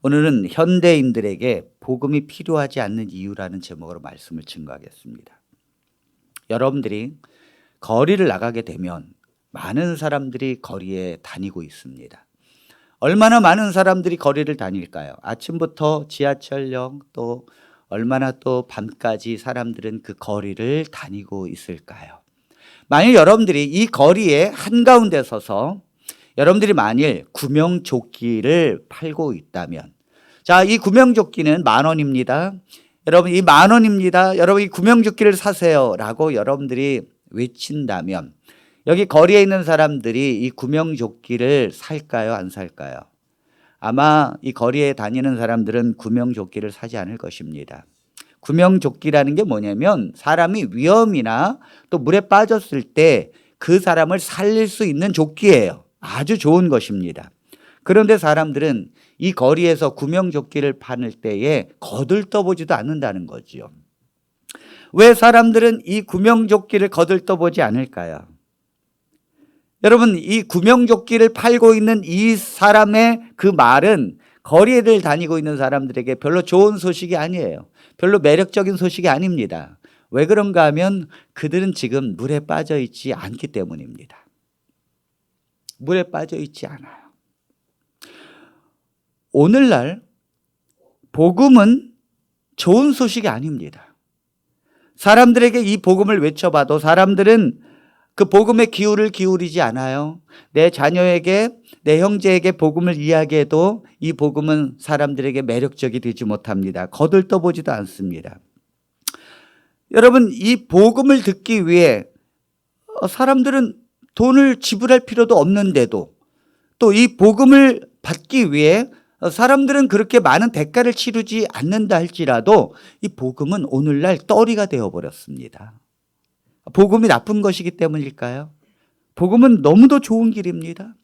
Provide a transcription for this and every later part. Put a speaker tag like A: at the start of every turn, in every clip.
A: 오늘은 현대인들에게 복음이 필요하지 않는 이유라는 제목으로 말씀을 증거하겠습니다. 여러분들이 거리를 나가게 되면 많은 사람들이 거리에 다니고 있습니다. 얼마나 많은 사람들이 거리를 다닐까요? 아침부터 지하철역 또 얼마나 또 밤까지 사람들은 그 거리를 다니고 있을까요? 만일 여러분들이 이 거리에 한가운데 서서 여러분들이 만일 구명조끼를 팔고 있다면, 자, 이 구명조끼는 10,000원입니다. 여러분, 이 10,000원입니다. 여러분, 이 구명조끼를 사세요 라고 여러분들이 외친다면 여기 거리에 있는 사람들이 이 구명조끼를 살까요? 안 살까요? 아마 이 거리에 다니는 사람들은 구명조끼를 사지 않을 것입니다. 구명조끼라는 게 뭐냐면 사람이 위험이나 또 물에 빠졌을 때 그 사람을 살릴 수 있는 조끼예요. 아주 좋은 것입니다. 그런데 사람들은 이 거리에서 구명조끼를 파는 때에 거들떠보지도 않는다는 거지요. 왜 사람들은 이 구명조끼를 거들떠보지 않을까요? 여러분, 이 구명조끼를 팔고 있는 이 사람의 그 말은 거리를 다니고 있는 사람들에게 별로 좋은 소식이 아니에요. 별로 매력적인 소식이 아닙니다. 왜 그런가 하면 그들은 지금 물에 빠져 있지 않기 때문입니다. 물에 빠져 있지 않아요. 오늘날 복음은 좋은 소식이 아닙니다. 사람들에게 이 복음을 외쳐봐도 사람들은 그 복음의 기울을 기울이지 않아요. 내 자녀에게, 내 형제에게 복음을 이야기해도 이 복음은 사람들에게 매력적이 되지 못합니다. 거들떠보지도 않습니다. 여러분, 이 복음을 듣기 위해 사람들은 돈을 지불할 필요도 없는데도 또 이 복음을 받기 위해 사람들은 그렇게 많은 대가를 치르지 않는다 할지라도 이 복음은 오늘날 떨이가 되어버렸습니다. 복음이 나쁜 것이기 때문일까요? 복음은 너무도 좋은 길입니다.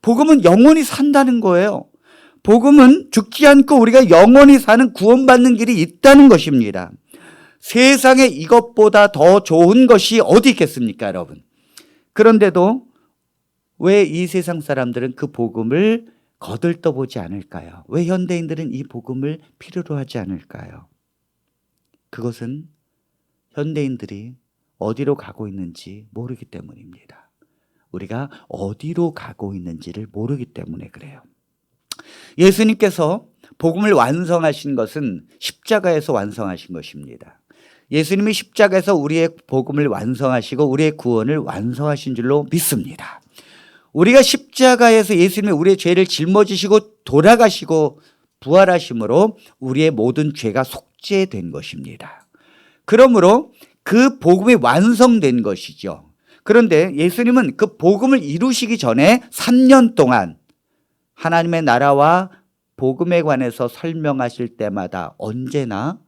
A: 복음은 영원히 산다는 거예요. 복음은 죽지 않고 우리가 영원히 사는 구원받는 길이 있다는 것입니다. 세상에 이것보다 더 좋은 것이 어디 있겠습니까, 여러분? 그런데도 왜 이 세상 사람들은 그 복음을 거들떠보지 않을까요? 왜 현대인들은 이 복음을 필요로 하지 않을까요? 그것은 현대인들이 어디로 가고 있는지 모르기 때문입니다. 우리가 어디로 가고 있는지를 모르기 때문에 그래요. 예수님께서 복음을 완성하신 것은 십자가에서 완성하신 것입니다. 예수님이 십자가에서 우리의 복음을 완성하시고 우리의 구원을 완성하신 줄로 믿습니다. 우리가 십자가에서 예수님이 우리의 죄를 짊어지시고 돌아가시고 부활하심으로 우리의 모든 죄가 속죄된 것입니다. 그러므로 그 복음이 완성된 것이죠. 그런데 예수님은 그 복음을 이루시기 전에 3년 동안 하나님의 나라와 복음에 관해서 설명하실 때마다 언제나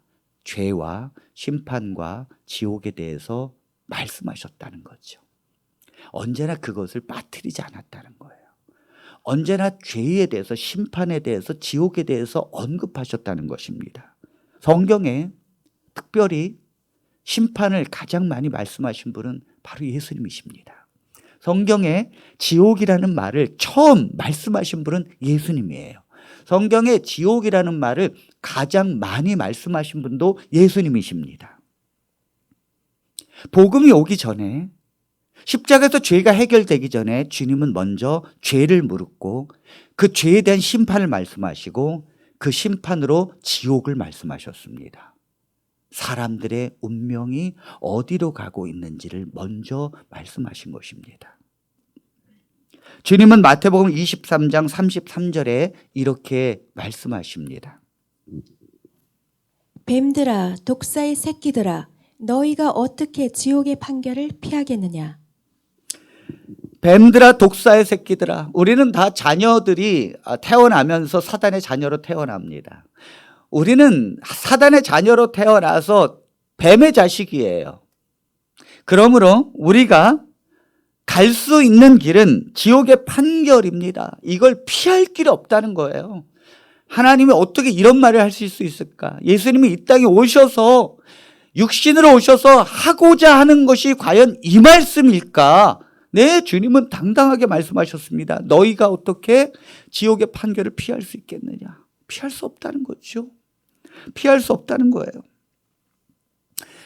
A: 죄와 심판과 지옥에 대해서 말씀하셨다는 거죠. 언제나 그것을 빠뜨리지 않았다는 거예요. 언제나 죄에 대해서, 심판에 대해서, 지옥에 대해서 언급하셨다는 것입니다. 성경에 특별히 심판을 가장 많이 말씀하신 분은 바로 예수님이십니다. 성경에 지옥이라는 말을 처음 말씀하신 분은 예수님이에요. 성경에 지옥이라는 말을 가장 많이 말씀하신 분도 예수님이십니다. 복음이 오기 전에, 십자가에서 죄가 해결되기 전에 주님은 먼저 죄를 물었고 그 죄에 대한 심판을 말씀하시고 그 심판으로 지옥을 말씀하셨습니다. 사람들의 운명이 어디로 가고 있는지를 먼저 말씀하신 것입니다. 주님은 마태복음 23장 33절에 이렇게 말씀하십니다.
B: 뱀들아, 독사의 새끼들아, 너희가 어떻게 지옥의 판결을 피하겠느냐?
A: 뱀들아, 독사의 새끼들아. 우리는 다 자녀들이 태어나면서 사단의 자녀로 태어납니다. 우리는 사단의 자녀로 태어나서 뱀의 자식이에요. 그러므로 우리가 갈 수 있는 길은 지옥의 판결입니다. 이걸 피할 길이 없다는 거예요. 하나님이 어떻게 이런 말을 하실 수 있을까? 예수님이 이 땅에 오셔서 육신으로 오셔서 하고자 하는 것이 과연 이 말씀일까? 네, 주님은 당당하게 말씀하셨습니다. 너희가 어떻게 지옥의 판결을 피할 수 있겠느냐? 피할 수 없다는 거죠. 피할 수 없다는 거예요.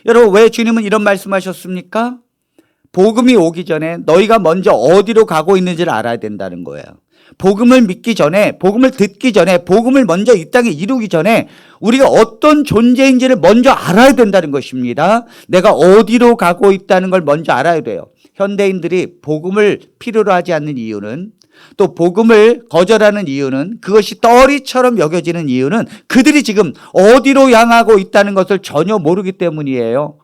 A: 여러분, 왜 주님은 이런 말씀하셨습니까? 복음이 오기 전에 너희가 먼저 어디로 가고 있는지를 알아야 된다는 거예요. 복음을 믿기 전에, 복음을 듣기 전에, 복음을 먼저 이 땅에 이루기 전에 우리가 어떤 존재인지를 먼저 알아야 된다는 것입니다. 내가 어디로 가고 있다는 걸 먼저 알아야 돼요. 현대인들이 복음을 필요로 하지 않는 이유는, 또 복음을 거절하는 이유는, 그것이 떨이처럼 여겨지는 이유는 그들이 지금 어디로 향하고 있다는 것을 전혀 모르기 때문이에요.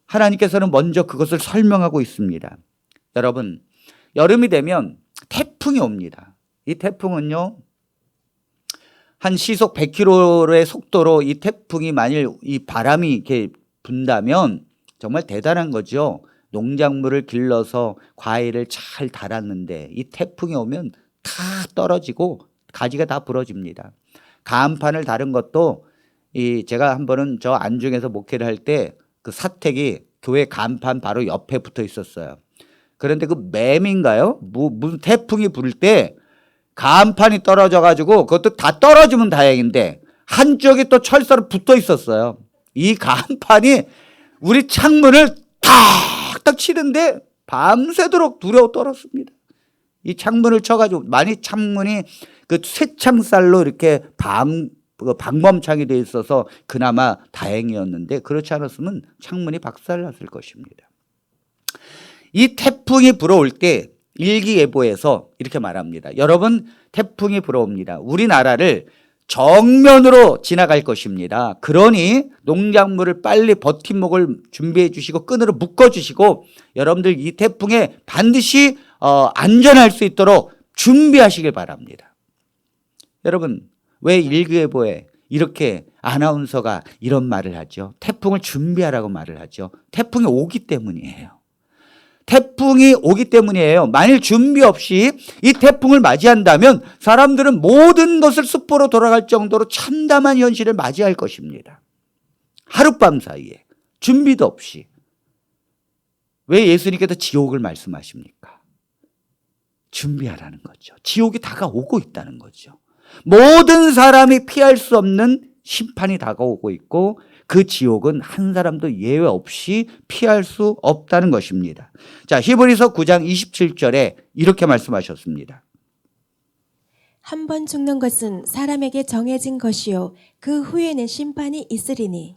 A: 하나님께서는 먼저 그것을 설명하고 있습니다. 여러분, 여름이 되면 태풍이 옵니다. 이 태풍은요, 한 시속 100km의 속도로 이 태풍이 만일 이 바람이 이렇게 분다면 정말 대단한 거죠. 농작물을 길러서 과일을 잘 달았는데 이 태풍이 오면 다 떨어지고 가지가 다 부러집니다. 간판을 다른 것도 제가 한 번은 저 안중에서 목회를 할 때 그 사택이 교회 간판 바로 옆에 붙어 있었어요. 그런데 그 매미인가요? 무슨 태풍이 불 때 간판이 떨어져 가지고 그것도 다 떨어지면 다행인데 한쪽이 또 철사로 붙어 있었어요. 이 간판이 우리 창문을 탁탁 치는데 밤새도록 두려워 떨었습니다. 이 창문을 쳐가지고, 만약 창문이 그 쇠창살로 이렇게 방범창이 돼 있어서 그나마 다행이었는데, 그렇지 않았으면 창문이 박살났을 것입니다. 이 태풍이 불어올 때 일기예보에서 이렇게 말합니다. 여러분, 태풍이 불어옵니다. 우리나라를 정면으로 지나갈 것입니다. 그러니 농작물을 빨리 버팀목을 준비해 주시고 끈으로 묶어 주시고 여러분들 이 태풍에 반드시 안전할 수 있도록 준비하시길 바랍니다. 여러분, 왜 일기예보에 이렇게 아나운서가 이런 말을 하죠? 태풍을 준비하라고 말을 하죠. 태풍이 오기 때문이에요. 태풍이 오기 때문이에요. 만일 준비 없이 이 태풍을 맞이한다면 사람들은 모든 것을 습보로 돌아갈 정도로 참담한 현실을 맞이할 것입니다. 하룻밤 사이에 준비도 없이. 왜 예수님께서 지옥을 말씀하십니까? 준비하라는 거죠. 지옥이 다가오고 있다는 거죠. 모든 사람이 피할 수 없는 심판이 다가오고 있고 그 지옥은 한 사람도 예외 없이 피할 수 없다는 것입니다. 자, 히브리서 9장 27절에 이렇게 말씀하셨습니다.
B: 한 번 죽는 것은 사람에게 정해진 것이요 그 후에는 심판이 있으리니.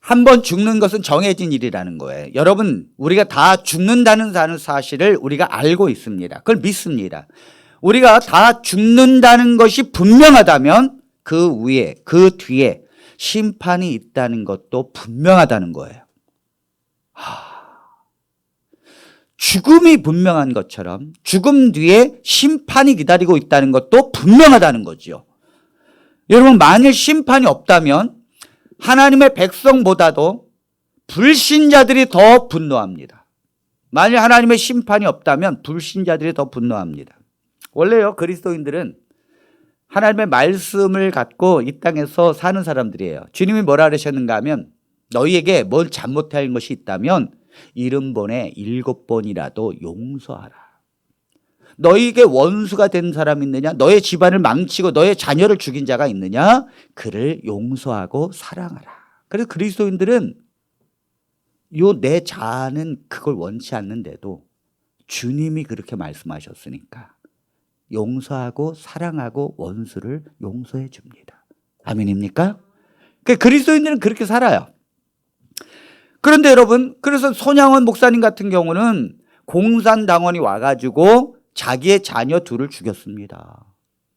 A: 한 번 죽는 것은 정해진 일이라는 거예요. 여러분, 우리가 다 죽는다는 사실을 우리가 알고 있습니다. 그걸 믿습니다. 우리가 다 죽는다는 것이 분명하다면 그 위에, 그 뒤에 심판이 있다는 것도 분명하다는 거예요. 죽음이 분명한 것처럼 죽음 뒤에 심판이 기다리고 있다는 것도 분명하다는 거죠. 여러분, 만일 심판이 없다면 하나님의 백성보다도 불신자들이 더 분노합니다. 만일 하나님의 심판이 없다면 불신자들이 더 분노합니다. 원래요, 그리스도인들은 하나님의 말씀을 갖고 이 땅에서 사는 사람들이에요. 주님이 뭐라 그러셨는가 하면 너희에게 뭘 잘못한 것이 있다면 70번에 7번이라도 용서하라. 너희에게 원수가 된 사람이 있느냐? 너의 집안을 망치고 너의 자녀를 죽인 자가 있느냐? 그를 용서하고 사랑하라. 그래서 그리스도인들은 내 자아는 그걸 원치 않는데도 주님이 그렇게 말씀하셨으니까 용서하고 사랑하고 원수를 용서해 줍니다. 아멘입니까? 그리스도인들은 그렇게 살아요. 그런데 여러분, 그래서 손양원 목사님 같은 경우는 공산당원이 와가지고 자기의 자녀 둘을 죽였습니다.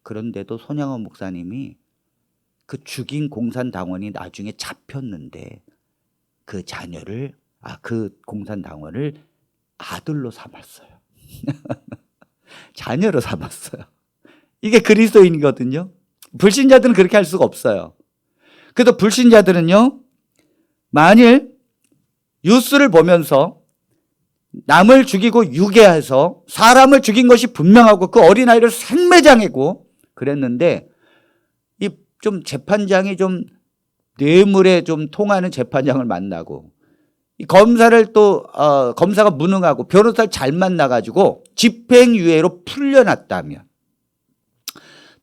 A: 그런데도 손양원 목사님이 그 죽인 공산당원이 나중에 잡혔는데 그 자녀를, 그 공산당원을 아들로 삼았어요. 자녀로 삼았어요. 이게 그리스도인이거든요. 불신자들은 그렇게 할 수가 없어요. 그래도 불신자들은요, 만일 뉴스를 보면서 남을 죽이고 유괴해서 사람을 죽인 것이 분명하고 그 어린아이를 생매장하고 그랬는데 이 좀 재판장이 좀 뇌물에 좀 통하는 재판장을 만나고 이 검사를 또 검사가 무능하고 변호사를 잘 만나가지고 집행유예로 풀려났다면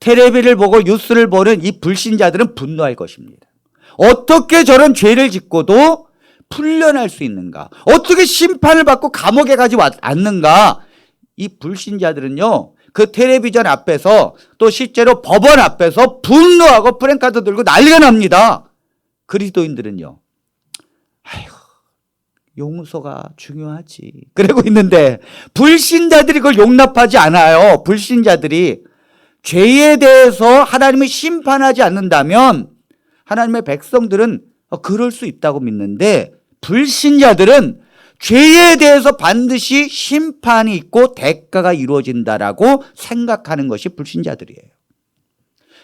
A: 텔레비를 보고 뉴스를 보는 이 불신자들은 분노할 것입니다. 어떻게 저런 죄를 짓고도 풀려날 수 있는가? 어떻게 심판을 받고 감옥에 가지 않는가? 이 불신자들은요, 그 텔레비전 앞에서 또 실제로 법원 앞에서 분노하고 프랭카드 들고 난리가 납니다. 그리스도인들은요, 아이고, 용서가 중요하지. 그러고 있는데 불신자들이 그걸 용납하지 않아요. 불신자들이 죄에 대해서 하나님이 심판하지 않는다면 하나님의 백성들은 그럴 수 있다고 믿는데, 불신자들은 죄에 대해서 반드시 심판이 있고 대가가 이루어진다라고 생각하는 것이 불신자들이에요.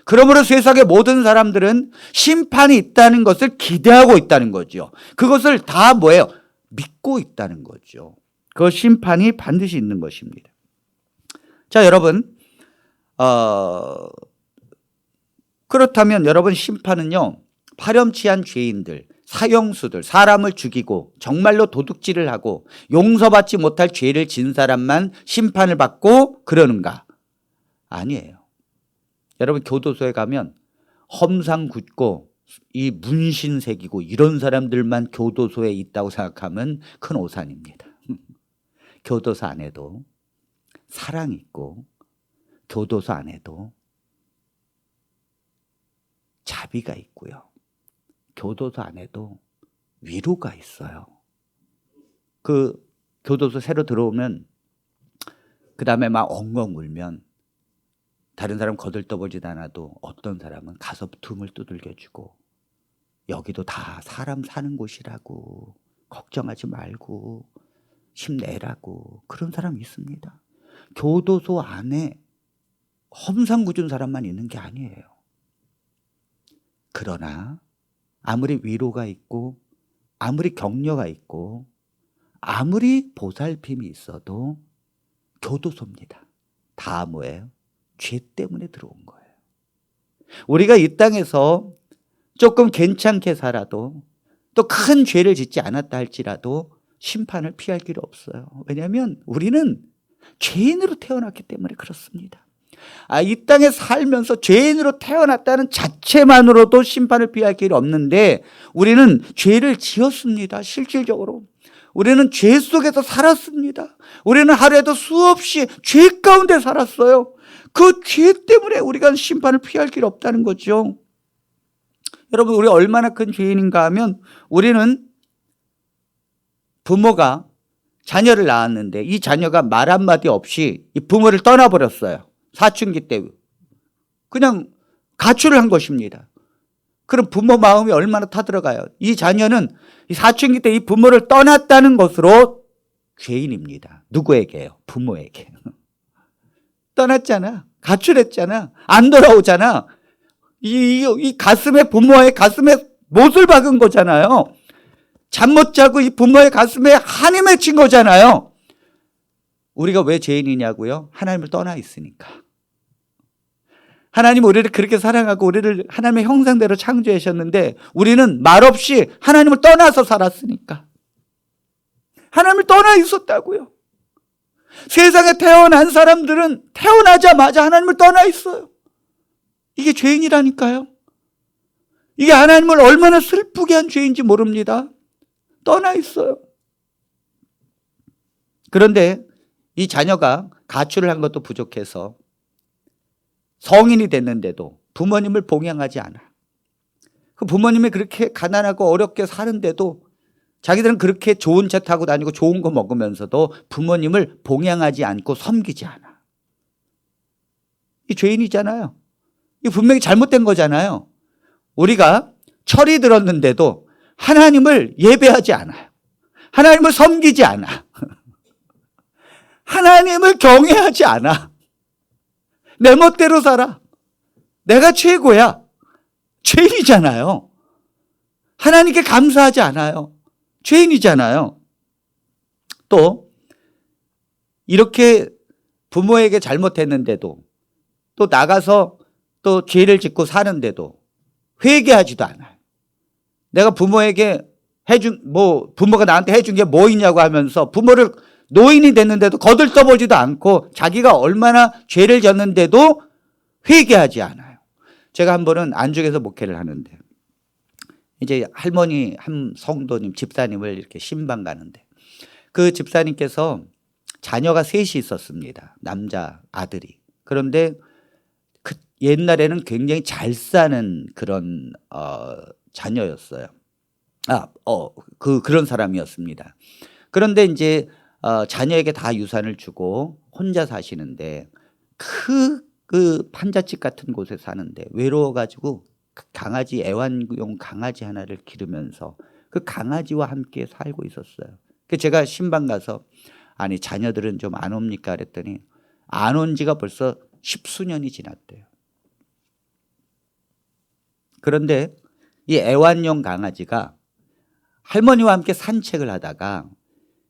A: 그러므로 세상의 모든 사람들은 심판이 있다는 것을 기대하고 있다는 거죠. 그것을 다 뭐예요? 믿고 있다는 거죠. 그 심판이 반드시 있는 것입니다. 자, 여러분, 그렇다면 여러분, 심판은요, 파렴치한 죄인들, 사형수들, 사람을 죽이고 정말로 도둑질을 하고 용서받지 못할 죄를 진 사람만 심판을 받고 그러는가? 아니에요. 여러분, 교도소에 가면 험상 궂고 이 문신 새기고 이런 사람들만 교도소에 있다고 생각하면 큰 오산입니다. 교도소 안에도 사랑이 있고, 교도소 안에도 자비가 있고요. 교도소 안에도 위로가 있어요. 그 교도소 새로 들어오면 그 다음에 막 엉엉 울면 다른 사람 거들떠보지도 않아도 어떤 사람은 가서 tum을 두들겨주고, 여기도 다 사람 사는 곳이라고, 걱정하지 말고 힘내라고, 그런 사람이 있습니다. 교도소 안에 험상궂은 사람만 있는 게 아니에요. 그러나 아무리 위로가 있고 아무리 격려가 있고 아무리 보살핌이 있어도 교도소입니다. 다 뭐예요? 죄 때문에 들어온 거예요. 우리가 이 땅에서 조금 괜찮게 살아도, 또 큰 죄를 짓지 않았다 할지라도 심판을 피할 길이 없어요. 왜냐하면 우리는 죄인으로 태어났기 때문에 그렇습니다. 이 땅에 살면서 죄인으로 태어났다는 자체만으로도 심판을 피할 길이 없는데, 우리는 죄를 지었습니다. 실질적으로 우리는 죄 속에서 살았습니다. 우리는 하루에도 수없이 죄 가운데 살았어요. 그 죄 때문에 우리가 심판을 피할 길이 없다는 거죠. 여러분, 우리 얼마나 큰 죄인인가 하면, 우리는 부모가 자녀를 낳았는데 이 자녀가 말 한마디 없이 이 부모를 떠나버렸어요. 사춘기 때 그냥 가출을 한 것입니다. 그럼 부모 마음이 얼마나 타들어가요. 이 자녀는 이 사춘기 때 이 부모를 떠났다는 것으로 죄인입니다. 누구에게요? 부모에게. 떠났잖아. 가출했잖아. 안 돌아오잖아. 이 가슴에, 부모의 가슴에 못을 박은 거잖아요. 잠 못 자고 이 부모의 가슴에 한이 맺힌 거잖아요. 우리가 왜 죄인이냐고요? 하나님을 떠나 있으니까. 하나님 우리를 그렇게 사랑하고 우리를 하나님의 형상대로 창조하셨는데, 우리는 말없이 하나님을 떠나서 살았으니까. 하나님을 떠나 있었다고요. 세상에 태어난 사람들은 태어나자마자 하나님을 떠나 있어요. 이게 죄인이라니까요. 이게 하나님을 얼마나 슬프게 한 죄인지 모릅니다. 떠나 있어요. 그런데 이 자녀가 가출을 한 것도 부족해서 성인이 됐는데도 부모님을 봉양하지 않아. 그 부모님이 그렇게 가난하고 어렵게 사는데도 자기들은 그렇게 좋은 차 타고 다니고 좋은 거 먹으면서도 부모님을 봉양하지 않고 섬기지 않아. 이 죄인이잖아요. 이 분명히 잘못된 거잖아요. 우리가 철이 들었는데도 하나님을 예배하지 않아요. 하나님을 섬기지 않아. 하나님을 경외하지 않아. 내 멋대로 살아. 내가 최고야. 죄인이잖아요. 하나님께 감사하지 않아요. 죄인이잖아요. 또 이렇게 부모에게 잘못했는데도, 또 나가서 또 죄를 짓고 사는데도 회개하지도 않아요. 내가 부모에게 부모가 나한테 해준 게 뭐 있냐고 하면서 부모를, 노인이 됐는데도 거들떠보지도 않고, 자기가 얼마나 죄를 졌는데도 회개하지 않아요. 제가 한 번은 안중에서 목회를 하는데 이제 할머니 한 성도님 집사님을 이렇게 신방 가는데 그 집사님께서 자녀가 셋이 있었습니다. 남자 아들이. 그런데 그 옛날에는 굉장히 잘 사는 그런 자녀였어요. 그런 사람이었습니다. 그런데 이제 자녀에게 다 유산을 주고 혼자 사시는데 그 판잣집 같은 곳에 사는데 외로워가지고 강아지 애완용 강아지 하나를 기르면서 그 강아지와 함께 살고 있었어요. 그 제가 신방 가서 아니 자녀들은 좀 안 옵니까 그랬더니 안 온 지가 벌써 10수년이 지났대요. 그런데 이 애완용 강아지가 할머니와 함께 산책을 하다가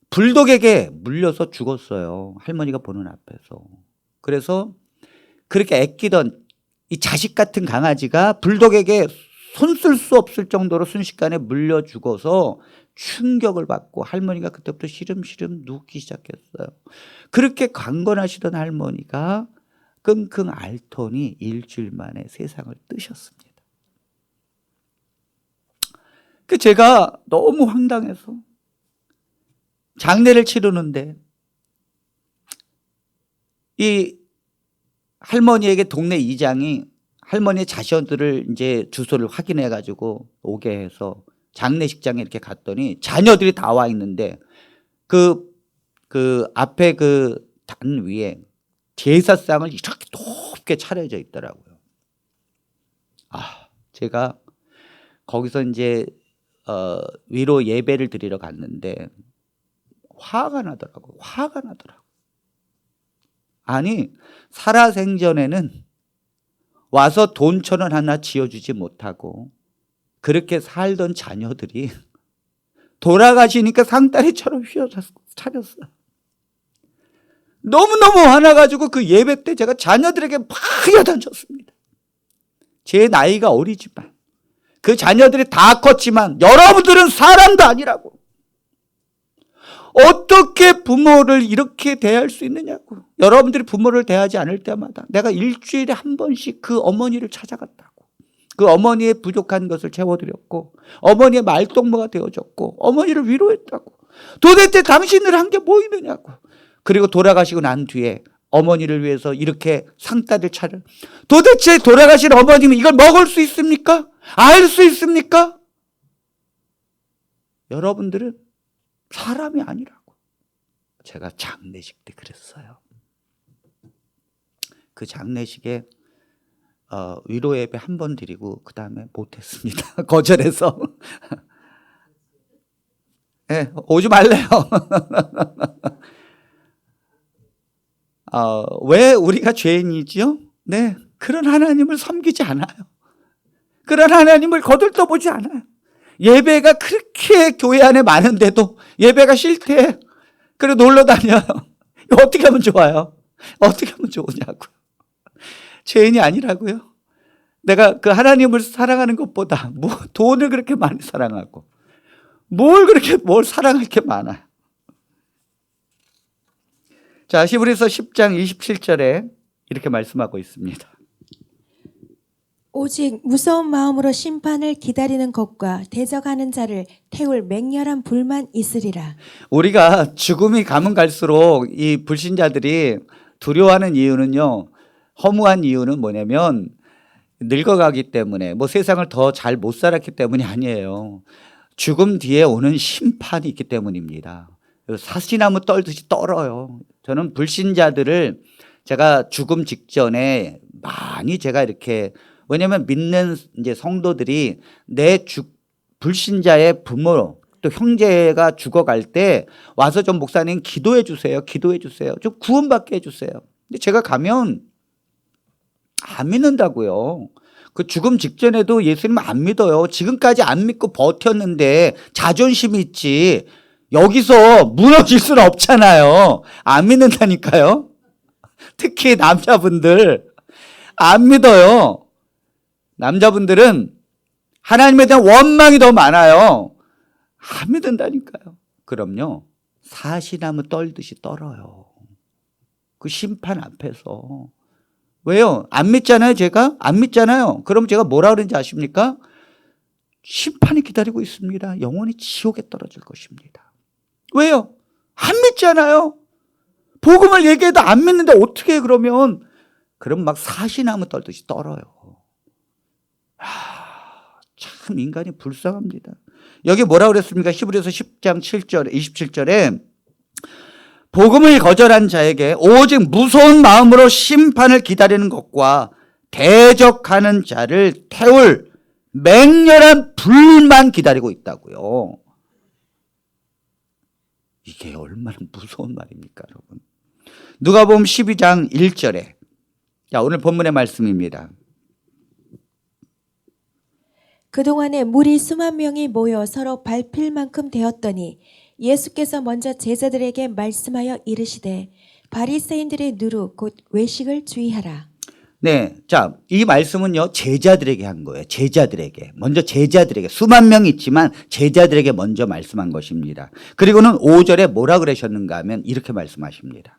A: 불독에게 물려서 죽었어요. 할머니가 보는 앞에서. 그래서 그렇게 애끼던 이 자식 같은 강아지가 불독에게 손 쓸 수 없을 정도로 순식간에 물려 죽어서 충격을 받고 할머니가 그때부터 시름시름 눕기 시작했어요. 그렇게 강건하시던 할머니가 끙끙 앓더니 일주일 만에 세상을 뜨셨습니다. 제가 너무 황당해서 장례를 치르는데 이 할머니에게 동네 이장이 할머니의 자녀들을 이제 주소를 확인해 가지고 오게 해서 장례식장에 이렇게 갔더니 자녀들이 다 와 있는데 그 앞에 그 단 위에 제사상을 이렇게 높게 차려져 있더라고요. 제가 거기서 이제 위로 예배를 드리러 갔는데 화가 나더라고요. 아니 살아생전에는 와서 돈 1,000원 하나 지어주지 못하고 그렇게 살던 자녀들이 돌아가시니까 상다리처럼 차렸어요. 너무너무 화나가지고 그 예배 때 제가 자녀들에게 막 야단쳤습니다. 제 나이가 어리지만 그 자녀들이 다 컸지만 여러분들은 사람도 아니라고. 어떻게 부모를 이렇게 대할 수 있느냐고. 여러분들이 부모를 대하지 않을 때마다 내가 일주일에 한 번씩 그 어머니를 찾아갔다고. 그 어머니의 부족한 것을 채워드렸고 어머니의 말동무가 되어줬고 어머니를 위로했다고. 도대체 당신들 한 게 뭐 있느냐고. 그리고 돌아가시고 난 뒤에 어머니를 위해서 이렇게 상다리를 차려. 도대체 돌아가신 어머님이 이걸 먹을 수 있습니까? 알 수 있습니까? 여러분들은 사람이 아니라고. 제가 장례식 때 그랬어요. 그 장례식에 위로 예배 한 번 드리고 그 다음에 못했습니다. 거절해서. 네, 오지 말래요. 왜 우리가 죄인이지요? 네, 그런 하나님을 섬기지 않아요. 그런 하나님을 거들떠보지 않아요. 예배가 그렇게 교회 안에 많은데도 예배가 싫대. 그래 놀러 다녀요. 어떻게 하면 좋아요? 어떻게 하면 좋으냐고요. 죄인이 아니라고요. 내가 그 하나님을 사랑하는 것보다 뭐 돈을 그렇게 많이 사랑하고 뭘 사랑할 게 많아요. 자, 히브리서 10장 27절에 이렇게 말씀하고 있습니다.
B: 오직 무서운 마음으로 심판을 기다리는 것과 대적하는 자를 태울 맹렬한 불만 있으리라.
A: 우리가 죽음이 가면 갈수록 이 불신자들이 두려워하는 이유는요, 허무한 이유는 뭐냐면 늙어가기 때문에 뭐 세상을 더 잘 못 살았기 때문이 아니에요. 죽음 뒤에 오는 심판이 있기 때문입니다. 사시나무 떨듯이 떨어요. 저는 불신자들을 제가 죽음 직전에 많이 제가 이렇게, 왜냐하면 믿는 이제 성도들이 불신자의 부모 또 형제가 죽어갈 때 와서 좀 목사님 기도해 주세요. 좀 구원받게 해주세요. 근데 제가 가면 안 믿는다고요. 그 죽음 직전에도 예수님 안 믿어요. 지금까지 안 믿고 버텼는데 자존심이 있지. 여기서 무너질 수는 없잖아요. 안 믿는다니까요. 특히 남자분들 안 믿어요. 남자분들은 하나님에 대한 원망이 더 많아요. 안 믿는다니까요. 그럼요, 사시나무 떨듯이 떨어요. 그 심판 앞에서 왜요? 안 믿잖아요, 제가? 안 믿잖아요. 그럼 제가 뭐라 그러는지 아십니까? 심판이 기다리고 있습니다. 영원히 지옥에 떨어질 것입니다. 왜요? 안 믿잖아요. 복음을 얘기해도 안 믿는데 어떻게 해, 그러면? 그럼 막 사시나무 떨듯이 떨어요. 참 인간이 불쌍합니다. 여기 뭐라 그랬습니까? 히브리서 10장 7절, 27절에 복음을 거절한 자에게 오직 무서운 마음으로 심판을 기다리는 것과 대적하는 자를 태울 맹렬한 불만 기다리고 있다고요. 이게 얼마나 무서운 말입니까, 여러분? 누가복음 12장 1절에, 자, 오늘 본문의 말씀입니다.
B: 그동안에 무리 수만 명이 모여 서로 밟힐 만큼 되었더니 예수께서 먼저 제자들에게 말씀하여 이르시되 바리새인들의 누루 곧 외식을 주의하라.
A: 네, 자, 이 말씀은요, 제자들에게 한 거예요. 제자들에게. 먼저 제자들에게. 수만 명이 있지만 제자들에게 먼저 말씀한 것입니다. 그리고는 5절에 뭐라 그러셨는가 하면 이렇게 말씀하십니다.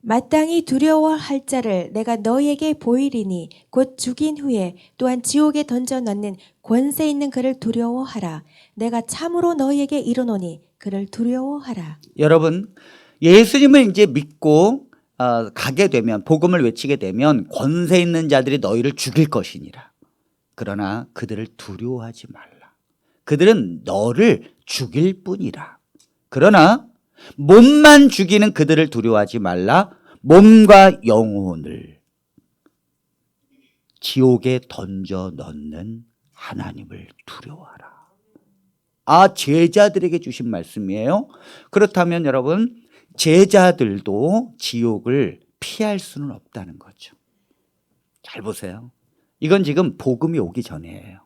B: 마땅히 두려워할 자를 내가 너희에게 보이리니 곧 죽인 후에 또한 지옥에 던져 넣는 권세 있는 그를 두려워하라. 내가 참으로 너희에게 이르노니 그를 두려워하라.
A: 여러분, 예수님을 이제 믿고 가게 되면, 복음을 외치게 되면 권세 있는 자들이 너희를 죽일 것이니라. 그러나 그들을 두려워하지 말라. 그들은 너를 죽일 뿐이라. 그러나 몸만 죽이는 그들을 두려워하지 말라. 몸과 영혼을 지옥에 던져 넣는 하나님을 두려워하라. 제자들에게 주신 말씀이에요. 그렇다면 여러분, 제자들도 지옥을 피할 수는 없다는 거죠. 잘 보세요. 이건 지금 복음이 오기 전이에요.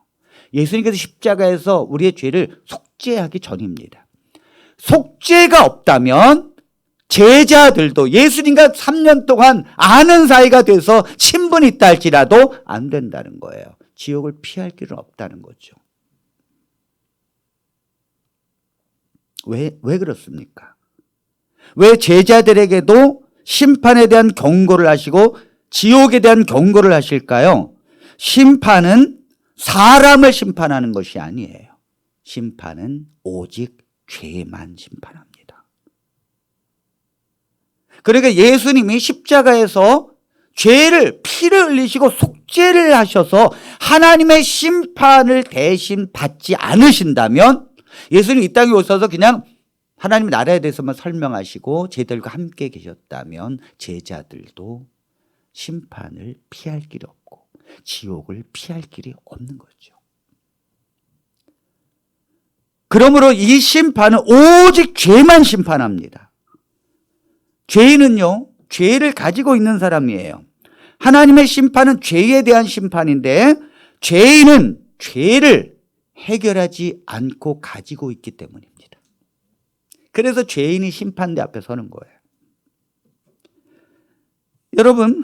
A: 예수님께서 십자가에서 우리의 죄를 속죄하기 전입니다. 속죄가 없다면 제자들도 예수님과 3년 동안 아는 사이가 돼서 친분이 있다 할지라도 안 된다는 거예요. 지옥을 피할 길은 없다는 거죠. 왜 그렇습니까? 왜 제자들에게도 심판에 대한 경고를 하시고 지옥에 대한 경고를 하실까요? 심판은 사람을 심판하는 것이 아니에요. 심판은 오직 죄만 심판합니다. 그러니까 예수님이 십자가에서 피를 흘리시고 속죄를 하셔서 하나님의 심판을 대신 받지 않으신다면 예수님이 이 땅에 오셔서 그냥 하나님 나라에 대해서만 설명하시고 제자들과 함께 계셨다면 제자들도 심판을 피할 길이 없고 지옥을 피할 길이 없는 거죠. 그러므로 이 심판은 오직 죄만 심판합니다. 죄인은요, 죄를 가지고 있는 사람이에요. 하나님의 심판은 죄에 대한 심판인데 죄인은 죄를 해결하지 않고 가지고 있기 때문입니다. 그래서 죄인이 심판대 앞에 서는 거예요. 여러분,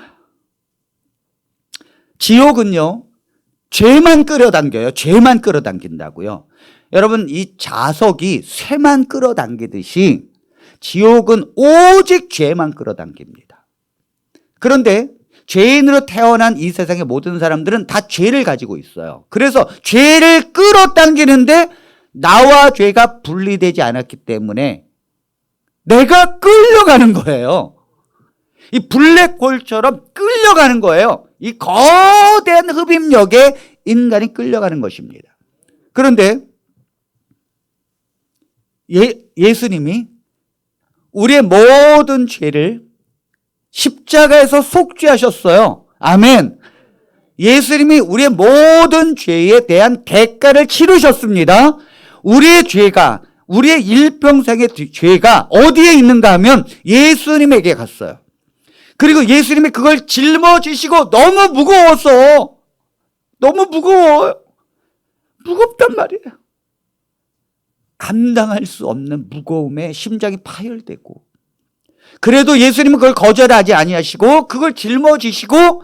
A: 지옥은요, 죄만 끌어당겨요. 죄만 끌어당긴다고요. 여러분, 이 자석이 쇠만 끌어당기듯이 지옥은 오직 죄만 끌어당깁니다. 그런데 죄인으로 태어난 이 세상의 모든 사람들은 다 죄를 가지고 있어요. 그래서 죄를 끌어당기는데 나와 죄가 분리되지 않았기 때문에 내가 끌려가는 거예요. 이 블랙홀처럼 끌려가는 거예요. 이 거대한 흡입력에 인간이 끌려가는 것입니다. 그런데 예수님이 우리의 모든 죄를 십자가에서 속죄하셨어요. 아멘. 예수님이 우리의 모든 죄에 대한 대가를 치르셨습니다. 우리의 죄가, 우리의 일평생의 죄가 어디에 있는가 하면 예수님에게 갔어요. 그리고 예수님이 그걸 짊어지시고 너무 무거워서, 너무 무거워요. 무겁단 말이에요. 감당할 수 없는 무거움에 심장이 파열되고, 그래도 예수님은 그걸 거절하지 아니하시고 그걸 짊어지시고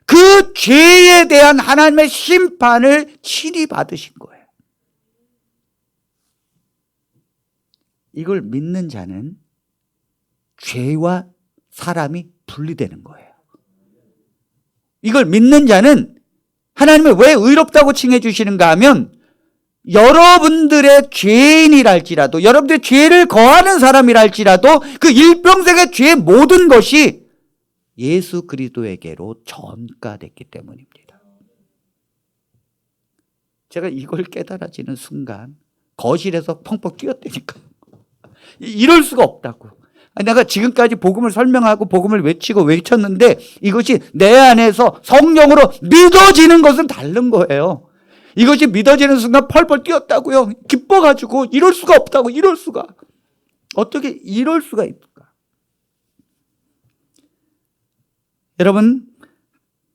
A: 그 죄에 대한 하나님의 심판을 친히 받으신 거예요. 이걸 믿는 자는 죄와 사람이 분리되는 거예요. 이걸 믿는 자는 하나님을 왜 의롭다고 칭해 주시는가 하면 여러분들의 죄인이랄지라도 여러분들의 죄를 거하는 사람이랄지라도 그 일평생의 죄의 모든 것이 예수 그리스도에게로 전가됐기 때문입니다. 제가 이걸 깨달아지는 순간 거실에서 펑펑 뛰었다니까. 이럴 수가 없다고. 내가 지금까지 복음을 설명하고 복음을 외쳤는데 이것이 내 안에서 성령으로 믿어지는 것은 다른 거예요. 이것이 믿어지는 순간 펄펄 뛰었다고요. 기뻐가지고 이럴 수가 없다고. 이럴 수가. 어떻게 이럴 수가 있을까? 여러분,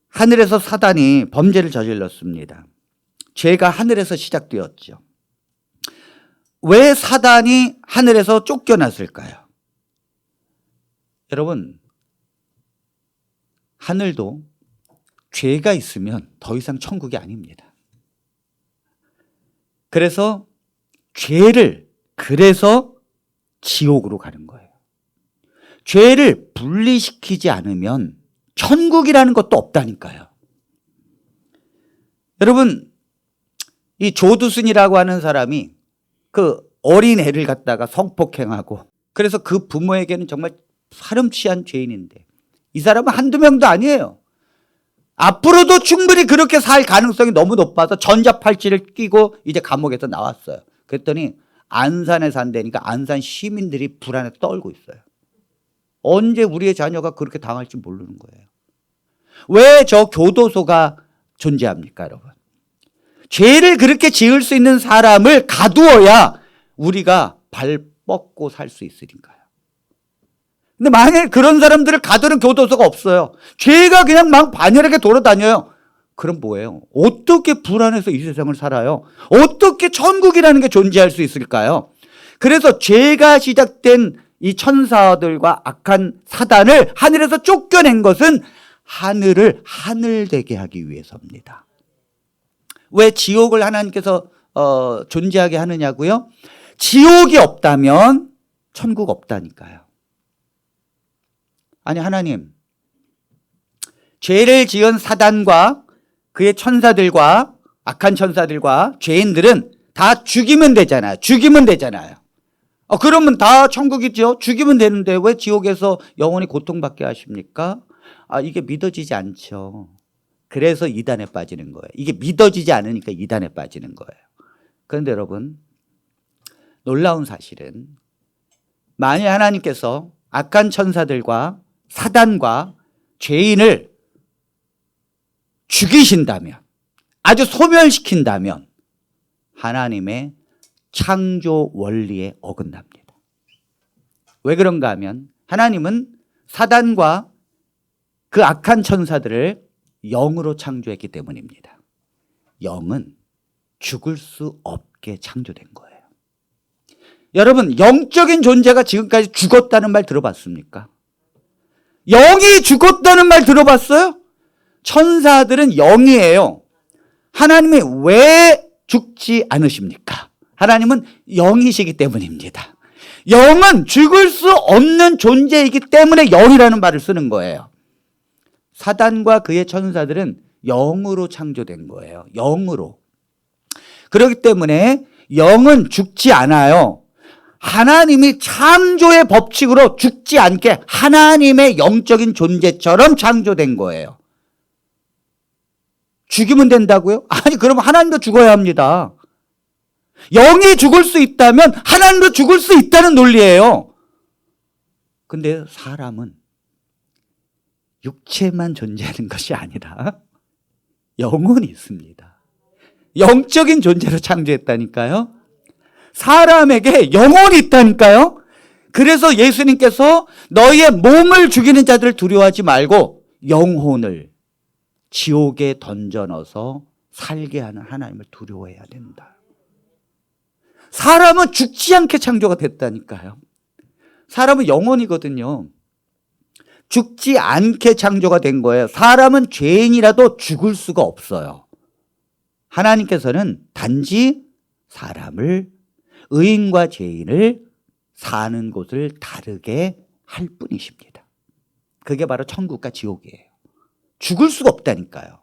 A: 하늘에서 사단이 범죄를 저질렀습니다. 죄가 하늘에서 시작되었죠. 왜 사단이 하늘에서 쫓겨났을까요? 여러분, 하늘도 죄가 있으면 더 이상 천국이 아닙니다. 그래서 그래서 지옥으로 가는 거예요. 죄를 분리시키지 않으면 천국이라는 것도 없다니까요. 여러분, 이 조두순이라고 하는 사람이 그 어린 애를 갖다가 성폭행하고 그래서 그 부모에게는 정말 파렴치한 죄인인데 이 사람은 한두 명도 아니에요. 앞으로도 충분히 그렇게 살 가능성이 너무 높아서 전자팔찌를 끼고 이제 감옥에서 나왔어요. 그랬더니 안산에 산다니까 안산 시민들이 불안에 떨고 있어요. 언제 우리의 자녀가 그렇게 당할지 모르는 거예요. 왜 저 교도소가 존재합니까, 여러분? 죄를 그렇게 지을 수 있는 사람을 가두어야 우리가 발 뻗고 살 수 있으니까요. 근데 만약에 그런 사람들을 가두는 교도소가 없어요. 죄가 그냥 막 반열하게 돌아다녀요. 그럼 뭐예요? 어떻게 불안해서 이 세상을 살아요? 어떻게 천국이라는 게 존재할 수 있을까요? 그래서 죄가 시작된 이 천사들과 악한 사단을 하늘에서 쫓겨낸 것은 하늘을 하늘되게 하기 위해서입니다. 왜 지옥을 하나님께서 존재하게 하느냐고요? 지옥이 없다면 천국 없다니까요. 아니, 하나님, 죄를 지은 사단과 그의 천사들과 악한 천사들과 죄인들은 다 죽이면 되잖아요. 죽이면 되잖아요. 그러면 다 천국이죠. 죽이면 되는데 왜 지옥에서 영원히 고통받게 하십니까? 이게 믿어지지 않죠. 그래서 이단에 빠지는 거예요. 이게 믿어지지 않으니까 이단에 빠지는 거예요. 그런데 여러분, 놀라운 사실은 만일 하나님께서 악한 천사들과 사단과 죄인을 죽이신다면, 아주 소멸시킨다면 하나님의 창조 원리에 어긋납니다. 왜 그런가 하면 하나님은 사단과 그 악한 천사들을 영으로 창조했기 때문입니다. 영은 죽을 수 없게 창조된 거예요. 여러분, 영적인 존재가 지금까지 죽었다는 말 들어봤습니까? 영이 죽었다는 말 들어봤어요? 천사들은 영이에요. 하나님이 왜 죽지 않으십니까? 하나님은 영이시기 때문입니다. 영은 죽을 수 없는 존재이기 때문에 영이라는 말을 쓰는 거예요. 사단과 그의 천사들은 영으로 창조된 거예요. 영으로. 그렇기 때문에 영은 죽지 않아요. 하나님이 창조의 법칙으로 죽지 않게 하나님의 영적인 존재처럼 창조된 거예요. 죽이면 된다고요? 아니, 그러면 하나님도 죽어야 합니다. 영이 죽을 수 있다면 하나님도 죽을 수 있다는 논리예요. 근데 사람은 육체만 존재하는 것이 아니라 영혼이 있습니다. 영적인 존재로 창조했다니까요. 사람에게 영혼이 있다니까요. 그래서 예수님께서 너희의 몸을 죽이는 자들을 두려워하지 말고 영혼을 지옥에 던져 넣어서 살게 하는 하나님을 두려워해야 된다. 사람은 죽지 않게 창조가 됐다니까요. 사람은 영혼이거든요. 죽지 않게 창조가 된 거예요. 사람은 죄인이라도 죽을 수가 없어요. 하나님께서는 단지 사람을, 의인과 죄인을 사는 곳을 다르게 할 뿐이십니다. 그게 바로 천국과 지옥이에요. 죽을 수가 없다니까요.